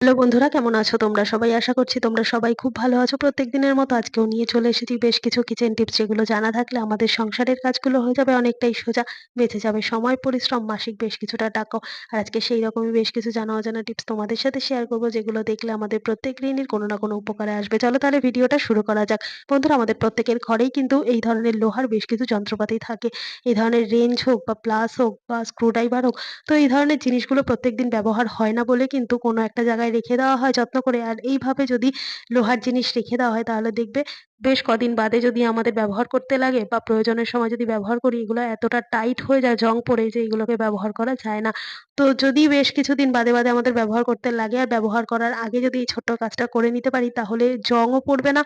Hello বন্ধুরা, কেমন আছো তোমরা সবাই? আশা করছি তোমরা সবাই খুব ভালো আছো। প্রত্যেকদিনের মতো আজকেও নিয়ে চলে এসেছি বেশ কিছু কিচেন টিপস, যেগুলো জানা থাকলে আমাদের সংসারের কাজগুলো হয়ে যাবে অনেকটাই সোজা। বেঁচে যাবে সময়, পরিশ্রম, মাসিক বেশ কিছুটা টাকাও। আর আজকে সেই রকমই বেশ কিছু জানা অজানা টিপস তোমাদের সাথে শেয়ার করব, যেগুলো দেখলে আমাদের প্রত্যেক গৃহিণীর কোনো না কোনো উপকারে আসবে। চলো তাহলে ভিডিওটা শুরু করা যাক। বন্ধুরা, আমাদের প্রত্যেকের ঘরেই কিন্তু এই ধরনের লোহার বেশ কিছু যন্ত্রপাতি থাকে। এই ধরনের রেঞ্জ হোক বা প্লাস হোক বা স্ক্রুড্রাইভার হোক, তো এই ধরনের জিনিসগুলো প্রত্যেকদিন ব্যবহার হয় না বলে কিন্তু কোনো একটা জায়গায় রেখে দেওয়া হয় যত্ন করে। আর এইভাবে যদি লোহার জিনিস রেখে দেওয়া হয়, তাহলে দেখবে বেশ কদিন বাদে যদি আমাদের ব্যবহার করতে লাগে বা প্রয়োজনের সময় যদি ব্যবহার করি, এগুলো এতটা টাইট হয়ে যায়, জং পড়ে, যে এগুলোকে ব্যবহার করা যায় না। তো যদি বেশ কিছুদিন বাদে বাদে আমাদের ব্যবহার করতে লাগে, আর ব্যবহার করার আগে যদি এই ছোট্ট কাজটা করে নিতে পারি, তাহলে জংও পড়বে না।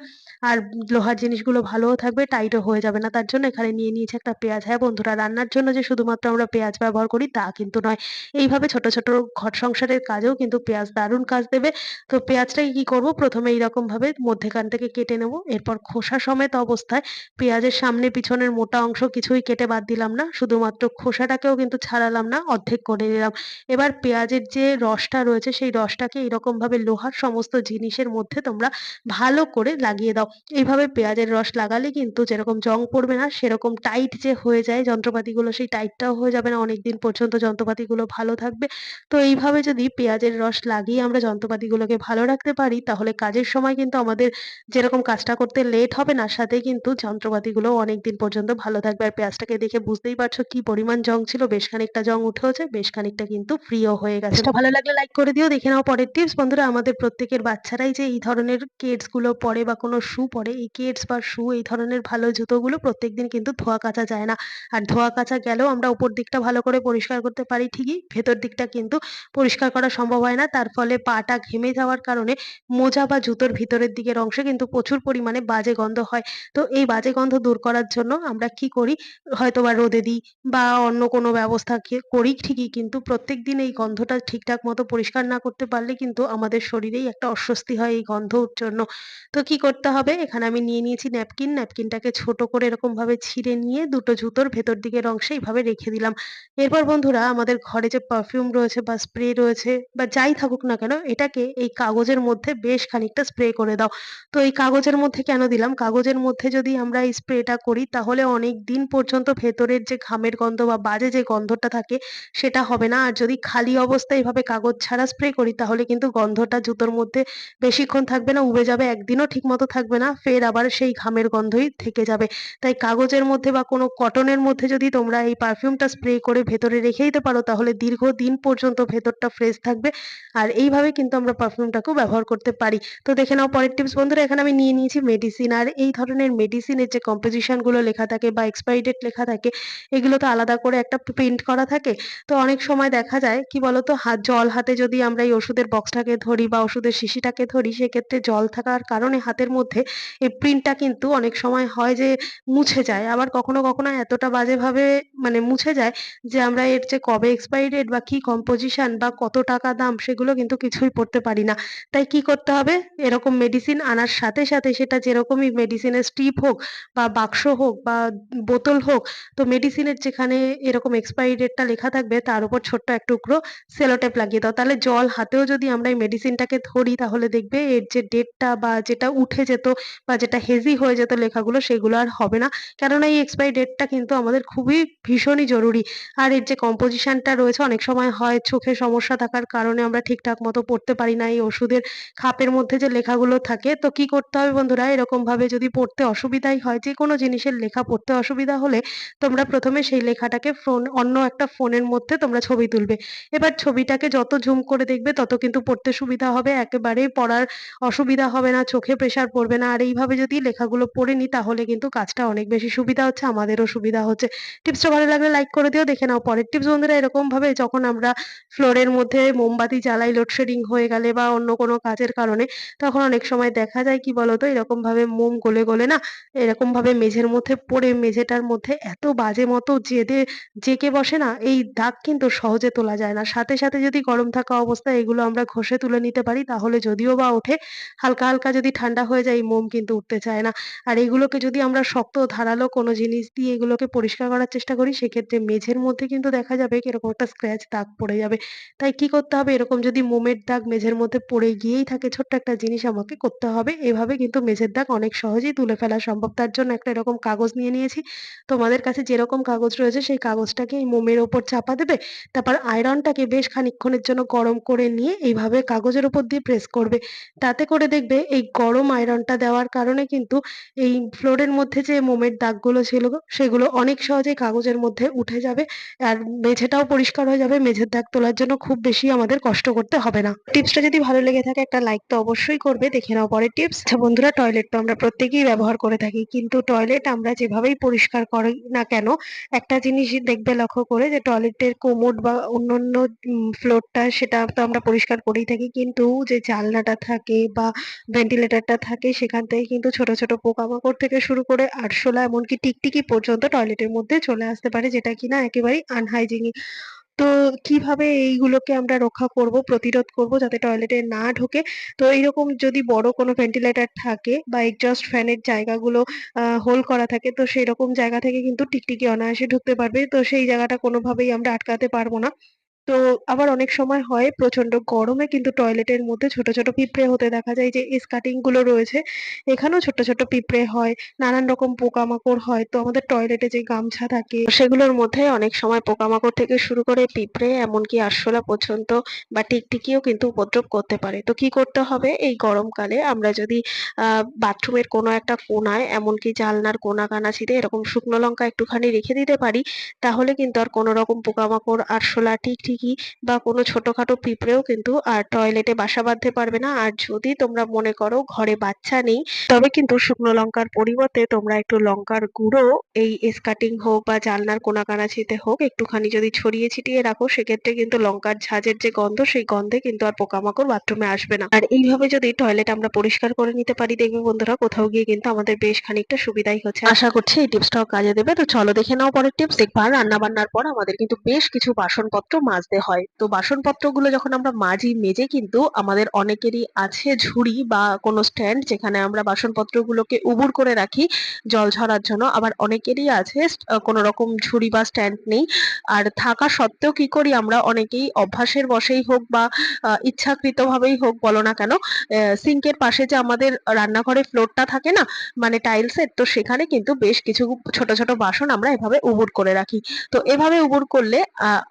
আর লোহার জিনিসগুলো ভালোও থাকবে, টাইটও হয়ে যাবে না। তার জন্য এখানে নিয়ে নিয়েছি একটা পেঁয়াজ। হ্যাঁ বন্ধুরা, রান্নার জন্য যে শুধুমাত্র আমরা পেঁয়াজ ব্যবহার করি তা কিন্তু নয়। এইভাবে ছোট ছোট ঘর সংসারের কাজেও কিন্তু পেঁয়াজ দারুণ কাজ দেবে। তো পেঁয়াজটাকে কি করব, প্রথমে এইরকম ভাবে মধ্যেখান থেকে কেটে নেব। এরপর খোসা সমেত অবস্থায় পেঁয়াজের সামনে পিছনের মোটা অংশ কিছুই কেটে বাদ দিলাম না, শুধুমাত্র খোসাটাকেও কিন্তু ছাড়ালাম না, অর্ধেক করে নিলাম। এবার পেঁয়াজের যে রসটা রয়েছে, সেই রসটাকে এরকম ভাবে লোহার সমস্ত জিনিসের মধ্যে তোমরা ভালো করে লাগিয়ে দাও। এইভাবে পেঁয়াজের রস লাগালে কিন্তু যেরকম জং পড়বে না, সেরকম টাইট যে হয়ে যায় যন্ত্রপাতিগুলো, সেই টাইটটাও হয়ে যাবে না, অনেকদিন পর্যন্ত যন্ত্রপাতিগুলো ভালো থাকবে। তো এইভাবে যদি পেঁয়াজের রস লাগিয়ে আমরা যন্ত্রপাতিগুলোকে ভালো রাখতে পারি, তাহলে কাজের সময় কিন্তু আমাদের যেরকম কাজটা করতে লেট হবে না, সাথে কিন্তু যন্ত্রপাতিগুলোও অনেকদিন পর্যন্ত ভালো থাকবে। আর পেঁয়াজটাকে দেখে বুঝতেই পারছো কি পরিমাণ জং ছিল, বেশ খানিকটা জং উঠেওছে, বেশ খানিকটা কিন্তু ফ্রিও হয়ে গেছে। টিপসটা ভালো লাগলে লাইক করে দিও। দেখে নাও পরের টিপস। বন্ধুরা, আমাদের প্রত্যেকের বাচ্চারাই যে এই ধরনের কেডস গুলো পরে বা কোনো শু পরে, এই কেডস বা শু, এই ধরনের ভালো জুতোগুলো প্রত্যেকদিন কিন্তু ধোয়া কাচা যায় না। আর ধোয়া কাচা গেলেও আমরা উপর দিকটা ভালো করে পরিষ্কার করতে পারি ঠিকই, ভেতর দিকটা কিন্তু পরিষ্কার করা সম্ভব হয় না। তার ফলে পাটা ঘেমে যাওয়ার কারণে মোজা বা জুতোর ভিতরের দিকের অংশে কিন্তু প্রচুর পরিমাণে বাজে গন্ধ হয়। তো এই বাজে গন্ধ দূর করার জন্য আমরা কি করি, হয়তোবা রোদে দিই বা অন্য কোনো ব্যবস্থা করি ঠিকই, কিন্তু প্রত্যেকদিন এই গন্ধটা ঠিকঠাক মতো পরিষ্কার না করতে পারলে কিন্তু আমাদের শরীরেই একটা অস্বস্তি হয় এই গন্ধর জন্য। তো কি করতে হবে, এখানে আমি নিয়ে নিয়েছি ন্যাপকিন। ন্যাপকিনটাকে ছোট করে এরকম ভাবে ছিঁড়ে নিয়ে দুটো জুতোর ভেতর দিকের অংশে এইভাবে রেখে দিলাম। এরপর বন্ধুরা, আমাদের ঘরে যে পারফিউম রয়েছে বা স্প্রে রয়েছে বা যাই থাকুক না কেন, এটাকে এই কাগজের মধ্যে বেশ খানিকটা স্প্রে করে দাও। তো এই কাগজের মধ্যে কেন দিলাম, কাগজের মধ্যে যদি আমরা এই স্প্রেটা করি, তাহলে অনেক দিন পর্যন্ত ভেতরের যে ঘামের গন্ধ বা বাজে যে গন্ধটা থাকে, সেটা হবে না। আর যদি খালি অবস্থায় এভাবে কাগজ ছাড়া স্প্রে করি, তাহলে কিন্তু গন্ধটা জুতোর মধ্যে বেশিক্ষণ থাকবে না, উবে যাবে, একদিনও ঠিক মতো থাকবে না, ফের আবার সেই ঘামের গন্ধই থেকে যাবে। তাই কাগজের মধ্যে বা কোনো কটনের মধ্যে যদি তোমরা এই পারফিউমটা স্প্রে করে ভেতরে রেখে দিতে পারো, তাহলে দীর্ঘদিন পর্যন্ত ভেতরটা ফ্রেশ থাকবে। আর এইভাবে কিন্তু আমরা পারফিউমটাকেও ব্যবহার করতে পারি। তো দেখে নাও পরের টিপস। বন্ধুরা, এখানে আমি নিয়ে নিয়েছি মেডিসিন। আর এই ধরনের মেডিসিনের যে কম্পোজিশন গুলো লেখা থাকে বা এক্সপায়ারি ডেট লেখা থাকে, এগুলো তো আলাদা করে একটা প্রিন্ট করা থাকে। তো অনেক সময় দেখা যায় কি বলতো, জল হাতে যদি আমরা এই ওষুধের বক্সটাকে ধরি বা ওষুধের শিশিটাকে ধরি, সেক্ষেত্রে জল থাকার কারণে হাতের মধ্যে এই প্রিন্টটা কিন্তু অনেক সময় হয় যে মুছে যায়। আবার কখনো কখনো এতটা বাজেভাবে মানে মুছে যায়, যে আমরা এর যে কবে এক্সপায়ারি ডেট বা কি কম্পোজিশন বা কত টাকা দাম, সেগুলো কিন্তু কিছুই পড়তে পারি না। তাই কি করতে হবে, এরকম মেডিসিন আনার সাথে সাথে, সেটা যেরকমই মেডিসিনের স্ট্রিপ হোক বা বাক্স হোক বা বোতল হোক, তো মেডিসিনের যেখানে এরকম এক্সপায়ারি ডেটটা লেখা থাকবে, তার উপর ছোট্ট এক টুকরো সেলোটেপ লাগিয়ে দাও। তাহলে জল হাতেও যদি আমরা এই মেডিসিনটাকে ধরি, তাহলে দেখবে এর যে ডেটটা বা যেটা উঠে যেত বা যেটা হেজি হয়ে যেত লেখাগুলো, সেগুলো আর হবে না। কেননা এই এক্সপায়ারি ডেটটা কিন্তু আমাদের খুবই ভীষণই জরুরি। আর এর যে কম্পোজিশনটা রয়েছে, অনেক সময় হয় চোখে সমস্যা থাকার কারণে আমরা ঠিকঠাক মতো পড়তে পারি না এই ওষুধের খাপের মধ্যে যে লেখাগুলো থাকে। তো কি করতে হবে বন্ধুরা, এরকম ভাবে যদি পড়তে অসুবিধাই হয়, যে কোনো জিনিসের লেখা পড়তে অসুবিধা হলে, তোমরা প্রথমে সেই লেখাটাকে অন্য একটা ফোনের মধ্যে তোমরা ছবি তুলবে। এবার ছবিটাকে যত জুম করে দেখবে, তত কিন্তু পড়তে সুবিধা হবে, একেবারেই পড়ার অসুবিধা হবে না, চোখে প্রেসার পড়বে না। আর এইভাবে যদি লেখাগুলো পড়ে নিই, তাহলে কিন্তু কাজটা অনেক বেশি সুবিধা হচ্ছে, আমাদেরও সুবিধা হচ্ছে। টিপসটা ভালো লাগলে লাইক করে দিও। দেখে নাও পরের টিপস। বন্ধুরা, এরকম ভাবে যখন আমরা ফ্লোরের মধ্যে মোমবাতি জ্বালাই লোডশেডিং হয়ে গেলে বা অন্য কোনো কাজের কারণে, তখন অনেক সময় দেখা যায় কি বলতো, এরকম ভাবে মোম গলে গলে না এরকম ভাবে মেঝের মধ্যে পড়ে মেঝেটার মধ্যে এত বাজে মতো জেকে বসে না, এই দাগ কিন্তু সহজে তোলা যায় না। সাথে সাথে যদি গরম থাকা অবস্থায় এগুলো আমরা ঘষে তুলে নিতে পারি তাহলে যদিও বা ওঠে, হালকা হালকা যদি ঠান্ডা হয়ে যায় এই মোম কিন্তু উঠতে চায় না। আর এগুলোকে যদি আমরা শক্ত ধারালো কোনো জিনিস দিয়ে এগুলোকে পরিষ্কার করার চেষ্টা করি সেক্ষেত্রে মেঝের মধ্যে কিন্তু দেখা যাবে কিরকম একটা স্ক্র্যাচ দাগ পড়ে যাবে। তাই কি করতে হবে, এরকম যদি মোমের দাগ মেঝের মধ্যে পড়ে গিয়েই থাকে ছোট্ট একটা জিনিস আমাকে করতে হবে। এভাবে কিন্তু মেঝের দাগ অনেক সহজেই তুলে ফেলা সম্ভব। তার জন্য একটা এরকম কাগজ নিয়ে নিয়েছি। তোমাদের কাছে যেরকম কাগজ রয়েছে সেই কাগজটাকে এই মোমের ওপর চাপা দেবে। তারপর আয়রনটাকে বেশ খানিকক্ষণের জন্য গরম করে নিয়ে এইভাবে কাগজের উপর দিয়ে প্রেস করবে। তাতে করে দেখবে এই গরম আয়রনটা দেওয়ার কারণে কিন্তু এই ফ্লোরের মধ্যে যে মোমের দাগগুলো ছিল সেগুলো অনেক সহজেই কাগজের মধ্যে উঠে যাবে। আর মেঝেটাও পরিষ্কার হয়ে যাবে। মেঝের দাগ তোলার জন্য খুব বেশি আমাদের কষ্ট করতে হবে না। টিপসটা যদি ভালো লেগে থাকে একটা লাইক তো অবশ্যই করবে। দেখে নাও পরের টিপস। আচ্ছা বন্ধুরা, টয়লেট তো আমরা প্রত্যেকেই ব্যবহার করে থাকি, কিন্তু টয়লেট আমরা যেভাবেই পরিষ্কার করি না কেন একটা জিনিস দেখবে লক্ষ্য করে যে টয়লেটের কোমোড বা অন্যান্য ফ্লোরটা সেটা তো আমরা পরিষ্কার করেই থাকি, কিন্তু যে জানলাটা থাকে বা ভেন্টিলেটরটা থাকে সেখান থেকে কিন্তু ছোট ছোট পোকামাকড় থেকে শুরু করে আরশোলা এমনকি টিকটিকি পর্যন্ত টয়লেটের মধ্যে চলে আসতে পারে, যেটা কিনা একেবারেই আনহাইজিনিক। তো কিভাবে এইগুলোকে আমরা রক্ষা করব, প্রতিরোধ করব যাতে টয়লেটে না ঢোকে? তো এইরকম যদি বড় কোনো ভেন্টিলেটর থাকে বা এক্সজস্ট ফ্যানের জায়গাগুলো হোল করা থাকে তো সেরকম জায়গা থেকে কিন্তু টিকটিকি অনায়াসে ঢুকতে পারবে। তো সেই জায়গাটা কোনোভাবেই আমরা আটকাতে পারবো না। তো আবার অনেক সময় হয় প্রচন্ড গরমে কিন্তু টয়লেটের মধ্যে ছোট ছোট পিঁপড়ে হতে দেখা যায়, যে স্কাটিং গুলো রয়েছে এখানেও ছোট ছোট পিঁপড়ে হয়, নানান রকম পোকামাকড় হয়। তো আমাদের টয়লেটে যে গামছা থাকে সেগুলোর মধ্যে অনেক সময় পোকামাকড় থেকে শুরু করে পিঁপড়ে এমনকি আরশোলা পর্যন্ত বা টিকটিকিও কিন্তু উপদ্রব করতে পারে। তো কি করতে হবে, এই গরমকালে আমরা যদি বাথরুমের কোনো একটা কোনায় এমনকি জানলার কোনা কানাচিতে এরকম শুকনো লঙ্কা একটুখানি রেখে দিতে পারি, তাহলে কিন্তু আর কোনো রকম পোকামাকড়, আরশোলা, টিকটিকি বা কোনো ছোটখাটো পিঁপড়েও কিন্তু আর টয়লেটে বাসা বাঁধতে পারবে না। আর যদি তোমরা মনে করো ঘরে বাচ্চা নেই, তবে কিন্তু শুকনো লঙ্কার পরিবর্তে তোমরা একটু লঙ্কার গুঁড়ো এই স্কার্টিং হোক বা জানলার কোনা কানাচিতে হোক একটুখানি যদি ছড়িয়ে ছিটিয়ে রাখো সেক্ষেত্রে কিন্তু লঙ্কার ঝাঁঝের যে গন্ধ সেই গন্ধে কিন্তু আর পোকামাকড় বাথরুমে আসবে না। আর এইভাবে যদি টয়লেট আমরা পরিষ্কার করে নিতে পারি দেখবে বন্ধুরা কোথাও গিয়ে কিন্তু আমাদের বেশ খানিকটা সুবিধাই হচ্ছে। আশা করছি এই টিপসটাও কাজে দেবে। তো চলো দেখে নাও পরের টিপস। দেখবা রান্না বান্নার পর আমাদের কিন্তু বেশ কিছু বাসনপত্র মাজতে হয়। তো বাসনপত্রগুলো যখন আমরা মাজি মেজে কিন্তু আমাদের অনেকেরই আছে ঝুড়ি বা কোনো স্ট্যান্ড যেখানে আমরা বাসনপত্রগুলোকে উবুড় করে রাখি জল ঝরার জন্য। আবার অনেকেরই আছে কোনো রকম ঝুড়ি বা স্ট্যান্ড নেই। আর থাকা সত্ত্বেও কি করি আমরা অনেকেই অভ্যাসের বশেই হোক বা ইচ্ছাকৃতভাবেই হোক বলো না কেন, সিঙ্কের পাশে যে আমাদের রান্নাঘরে ফ্লোরটা থাকে না, মানে টাইলসের, তো সেখানে কিন্তু বেশ কিছু ছোট ছোট বাসন আমরা এভাবে উবুড় করে রাখি। তো এভাবে উবুড় করলে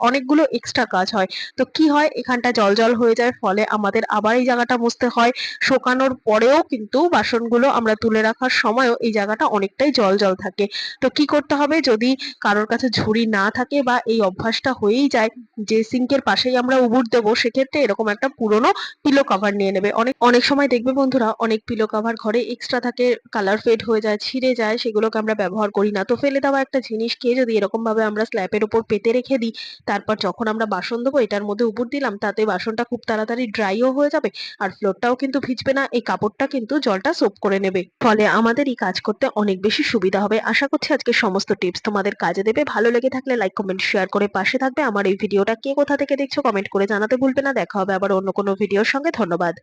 অনেকগুলো এক্সট্রা কাজ হয়। তো কি হয়, এখানটা জল জল হয়ে যায়, ফলে আমাদের আবার এই জায়গাটা মুছতে হয়। শোকানোর পরেও কিন্তু বাসনগুলো আমরা তুলে রাখার সময়ও এই জায়গাটা অনেকটাই জল জল থাকে। তো কি করতে হবে, যদি কারোর কাছে ঝুড়ি না থাকে বা এই অভ্যাসটা হয়েই যায় যে সিঙ্কের পাশেই আমরা উবুড় দেবো, সেক্ষেত্রে এরকম একটা পুরোনো পিলো কভার নিয়ে নেবে। অনেক অনেক সময় দেখবে বন্ধুরা অনেক পিলো কভার ঘরে এক্সট্রা থাকে, কালার ফেড হয়ে যায়, ছিঁড়ে যায়, সেগুলোকে আমরা ব্যবহার করি না। তো ফেলে দেওয়া একটা জিনিসকে যদি এরকম ভাবে আমরা স্ল্যাপের উপর পেতে রেখে দিই, তারপর যখন আমরা বাসন ধোবো এটার মধ্যে উপুড় দিলাম, তাতে বাসনটা খুব তাড়াতাড়ি ড্রাইও হয়ে যাবে আর ফ্লোরটাও কিন্তু ভিজবে না, এই কাপড়টা কিন্তু জলটা সোপ করে নেবে, ফলে আমাদের এই কাজ করতে অনেক বেশি সুবিধা হবে। আশা করছি আজকে সমস্ত টিপস তোমাদের কাজে দেবে। ভালো লেগে থাকলে লাইক কমেন্ট শেয়ার করে পাশে থাকবে। আমার এই ভিডিওটা কে কোথা থেকে দেখছো কমেন্ট করে জানাতে ভুলবে না। দেখা হবে আবার অন্য কোনো ভিডিওর সঙ্গে। ধন্যবাদ।